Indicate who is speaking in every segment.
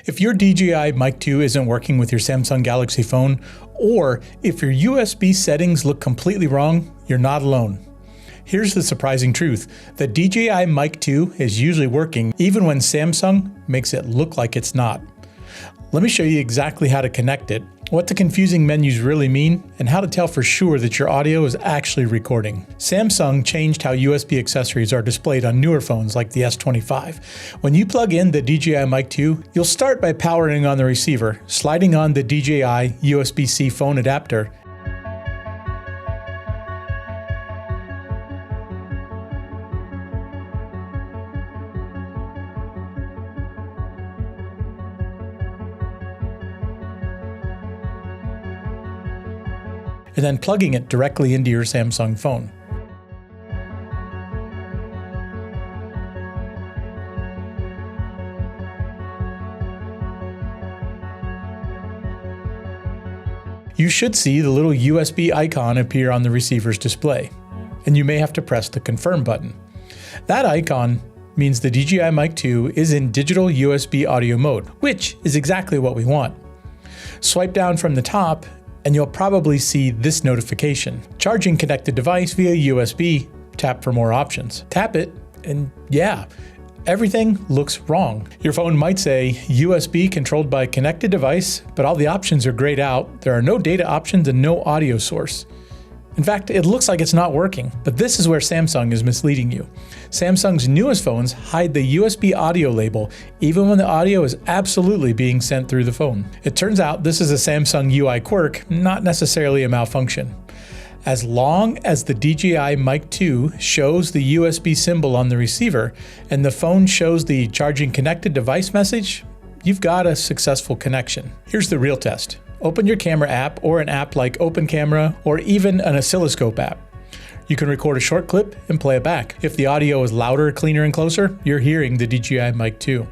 Speaker 1: If your DJI Mic 2 isn't working with your Samsung Galaxy phone, or if your USB settings look completely wrong, you're not alone. Here's the surprising truth. The DJI Mic 2 is usually working even when Samsung makes it look like it's not. Let me show you exactly how to connect it, what the confusing menus really mean, and how to tell for sure that your audio is actually recording. Samsung changed how USB accessories are displayed on newer phones like the S25. When you plug in the DJI Mic 2, you'll start by powering on the receiver, sliding on the DJI USB-C phone adapter, and then plugging it directly into your Samsung phone. You should see the little USB icon appear on the receiver's display, and you may have to press the confirm button. That icon means the DJI Mic 2 is in digital USB audio mode, which is exactly what we want. Swipe down from the top and you'll probably see this notification. Charging connected device via USB, tap for more options. Tap it, and yeah, everything looks wrong. Your phone might say USB controlled by connected device, but all the options are grayed out. There are no data options and no audio source. In fact, it looks like it's not working, but this is where Samsung is misleading you. Samsung's newest phones hide the USB audio label, even when the audio is absolutely being sent through the phone. It turns out this is a Samsung UI quirk, not necessarily a malfunction. As long as the DJI Mic 2 shows the USB symbol on the receiver, and the phone shows the charging connected device message, you've got a successful connection. Here's the real test. Open your camera app or an app like Open Camera or even an oscilloscope app. You can record a short clip and play it back. If the audio is louder, cleaner, and closer, you're hearing the DJI Mic 2.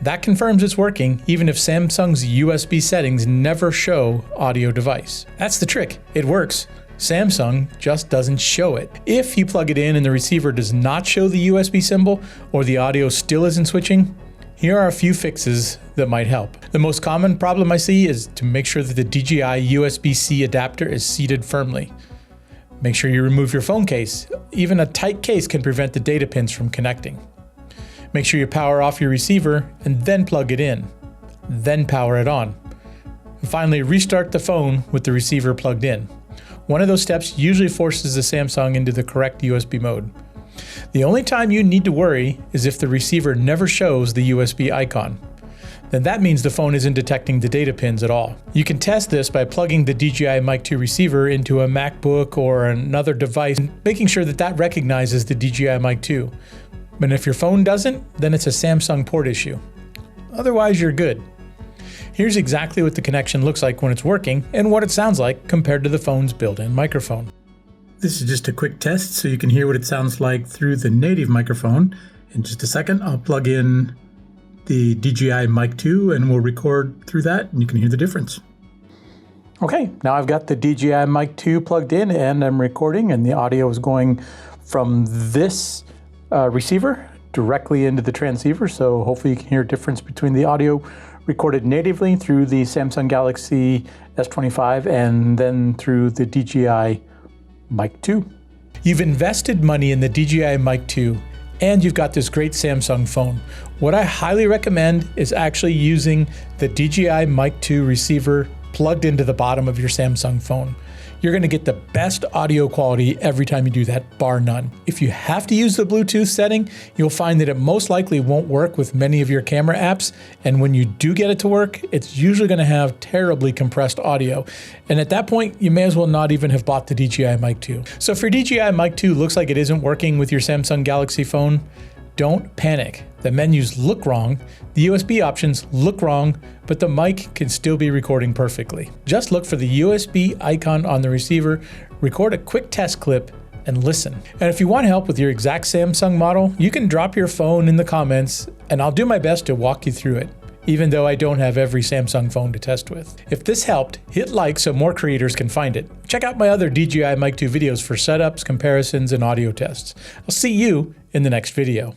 Speaker 1: That confirms it's working even if Samsung's USB settings never show audio device. That's the trick. It works. Samsung just doesn't show it. If you plug it in and the receiver does not show the USB symbol or the audio still isn't switching, here are a few fixes that might help. The most common problem I see is to make sure that the DJI USB-C adapter is seated firmly. Make sure you remove your phone case. Even a tight case can prevent the data pins from connecting. Make sure you power off your receiver and then plug it in. Then power it on. And finally, restart the phone with the receiver plugged in. One of those steps usually forces the Samsung into the correct USB mode. The only time you need to worry is if the receiver never shows the USB icon. Then that means the phone isn't detecting the data pins at all. You can test this by plugging the DJI Mic 2 receiver into a MacBook or another device, making sure that that recognizes the DJI Mic 2. But if your phone doesn't, then it's a Samsung port issue. Otherwise, you're good. Here's exactly what the connection looks like when it's working and what it sounds like compared to the phone's built-in microphone. This is just a quick test so you can hear what it sounds like through the native microphone. In just a second, I'll plug in the DJI Mic 2 and we'll record through that and you can hear the difference. Okay, now I've got the DJI Mic 2 plugged in and I'm recording, and the audio is going from this receiver directly into the transceiver, so hopefully you can hear a difference between the audio recorded natively through the Samsung Galaxy S25 and then through the DJI Mic 2. You've invested money in the DJI Mic 2 and you've got this great Samsung phone. What I highly recommend is actually using the DJI Mic 2 receiver plugged into the bottom of your Samsung phone. You're going to get the best audio quality every time you do that, bar none. If you have to use the Bluetooth setting, you'll find that it most likely won't work with many of your camera apps, and when you do get it to work, it's usually going to have terribly compressed audio. And at that point, you may as well not even have bought the DJI Mic 2. So if your DJI Mic 2 looks like it isn't working with your Samsung Galaxy phone, don't panic. The menus look wrong, the USB options look wrong, but the mic can still be recording perfectly. Just look for the USB icon on the receiver, record a quick test clip, and listen. And if you want help with your exact Samsung model, you can drop your phone in the comments and I'll do my best to walk you through it, even though I don't have every Samsung phone to test with. If this helped, hit like so more creators can find it. Check out my other DJI Mic 2 videos for setups, comparisons, and audio tests. I'll see you in the next video.